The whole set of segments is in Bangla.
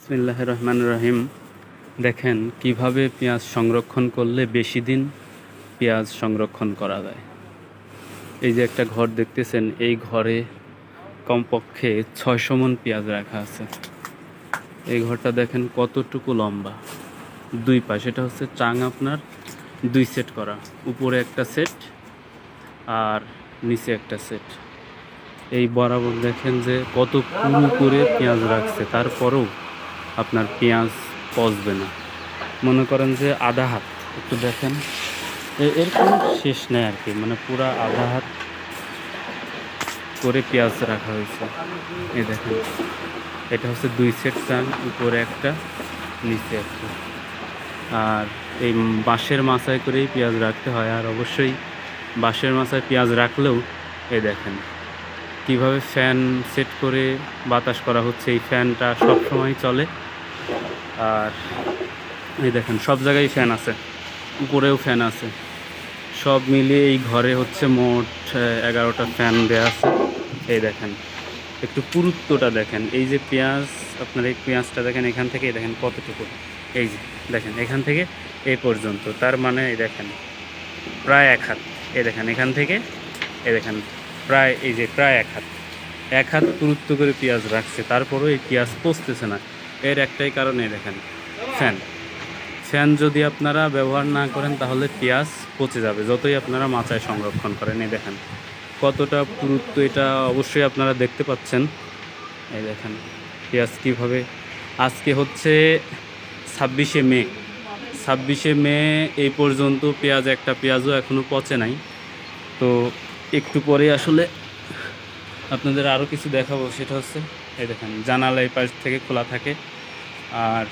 বিসমিল্লাহির রহমানির রহিম। দেখেন কিভাবে পেঁয়াজ সংরক্ষণ করলে বেশি দিন পেঁয়াজ সংরক্ষণ করা যায়। এই যে একটা ঘর দেখতেছেন, এই ঘরে কমপক্ষে 600 মণ পেঁয়াজ রাখা আছে। এই ঘরটা দেখেন কতটুকু লম্বা, দুই পাশে এটা হচ্ছে চাং আপনার 2 সেট করা, উপরে একটা সেট আর নিচে একটা সেট। এই বরাবর দেখেন যে কত পুরু করে পেঁয়াজ রাখছে, তারপরেও আপনার পেঁয়াজ পচবে না। মনে করেন যে আধা হাত, একটু দেখেন এর কোনো শেষ নেই আর কি, মানে পুরা আধা হাত করে পেঁয়াজ রাখা হয়েছে। এই দেখেন এটা হচ্ছে 2 সেট চাং, উপরে একটা নিচে একটা। আর এই বাঁশের মাচায় করেই পেঁয়াজ রাখতে হয়। আর অবশ্যই বাঁশের মাচায় পেঁয়াজ রাখলেও এই দেখেন কিভাবে ফ্যান সেট করে বাতাস করা হচ্ছে, এই ফ্যানটা সব সময় চলে। আর এই দেখেন সব জায়গায় ফ্যান আছে, উপরেও ফ্যান আছে, সব মিলিয়ে এই ঘরে হচ্ছে মোট 11টা ফ্যান দেওয়া আছে। এই দেখেন একটু পুরুত্বটা দেখেন, এই যে পেঁয়াজ, আপনার এই পেঁয়াজটা দেখেন এখান থেকে দেখেন কতটুকু, এই যে দেখেন এখান থেকে এই পর্যন্ত, তার মানে এই দেখেন প্রায় 1 হাত। এই দেখেন এখান থেকে এই দেখেন প্রায়, এই যে প্রায় 1 হাত পুরুত্ব করে পেঁয়াজ রাখছে, তারপরেও এই পেঁয়াজ পচতেছে না। এর একটাই কারণে দেখেন ফ্যান যদি আপনারা ব্যবহার না করেন তাহলে পেঁয়াজ পচে যাবে, যতই আপনারা মাচায় সংরক্ষণ করেন। এই দেখেন কতটা পুরুত্ব, এটা অবশ্যই আপনারা দেখতে পাচ্ছেন। এই দেখেন পেঁয়াজ কীভাবে, আজকে হচ্ছে 26শে মে, 26শে মে এই পর্যন্ত পেঁয়াজ, একটা পেঁয়াজও এখনও পচে নাই। তো একটু পরে আসলে আপনাদের আরও কিছু দেখাবো, সেটা হচ্ছে এই দেখেন জানালা এই পাশ থেকে খোলা থাকে, আর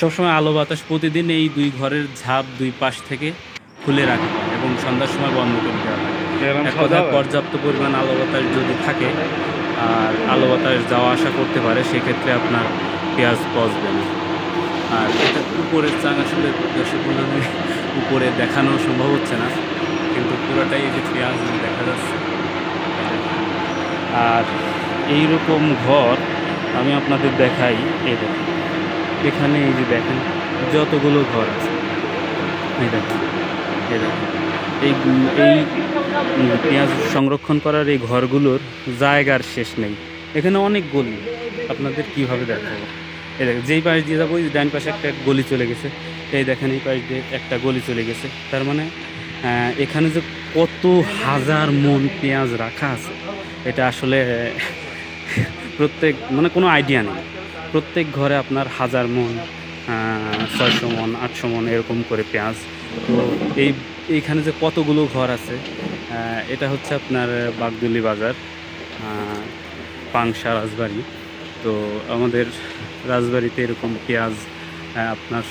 সবসময় আলো বাতাস প্রতিদিন এই 2 ঘরের ঝাপ 2 পাশ থেকে খুলে রাখা হয় এবং সন্ধ্যার সময় বন্ধ করে দেওয়া হয়। এক কথায় পর্যাপ্ত পরিমাণ আলো বাতাস যদি থাকে আর আলো বাতাস যাওয়া আসা করতে পারে, সেক্ষেত্রে আপনার পেঁয়াজ পচবে না। আর এটা উপরের চাং, আসলে দর্শকগুলো উপরে দেখানো সম্ভব হচ্ছে না, কিন্তু পুরোটাই এই যে পেঁয়াজ দেখা যাচ্ছে। আর এইরকম ঘর আমি আপনাদের দেখাই, এই দেখেন এখানে এই যে দেখেন যতগুলো ঘর আছে, এই দেখেন এই দেখেন এই পেঁয়াজ সংরক্ষণ করার এই ঘরগুলোর জায়গার শেষ নেই। এখানে অনেক গলি, আপনাদের কীভাবে দেখাবো। এই দেখেন যেই পাশ দিয়ে যাবো, ওই ডান পাশে একটা গলি চলে গেছে, এই দেখেন এই পাশ দিয়ে একটা গলি চলে গেছে। তার মানে এখানে যে কত হাজার মণ পেঁয়াজ রাখা আছে, এটা আসলে প্রত্যেক, মানে কোনো আইডিয়া নেই। প্রত্যেক ঘরে আপনার 1000 মণ, 600 মণ, 800 মণ এরকম করে পেঁয়াজ। তো এইখানে যে কতগুলো ঘর আছে, এটা হচ্ছে আপনার বাগদুলি বাজার, পাংশা রাজবাড়ি। তো আমাদের রাজবাড়িতে এরকম পেঁয়াজ আপনার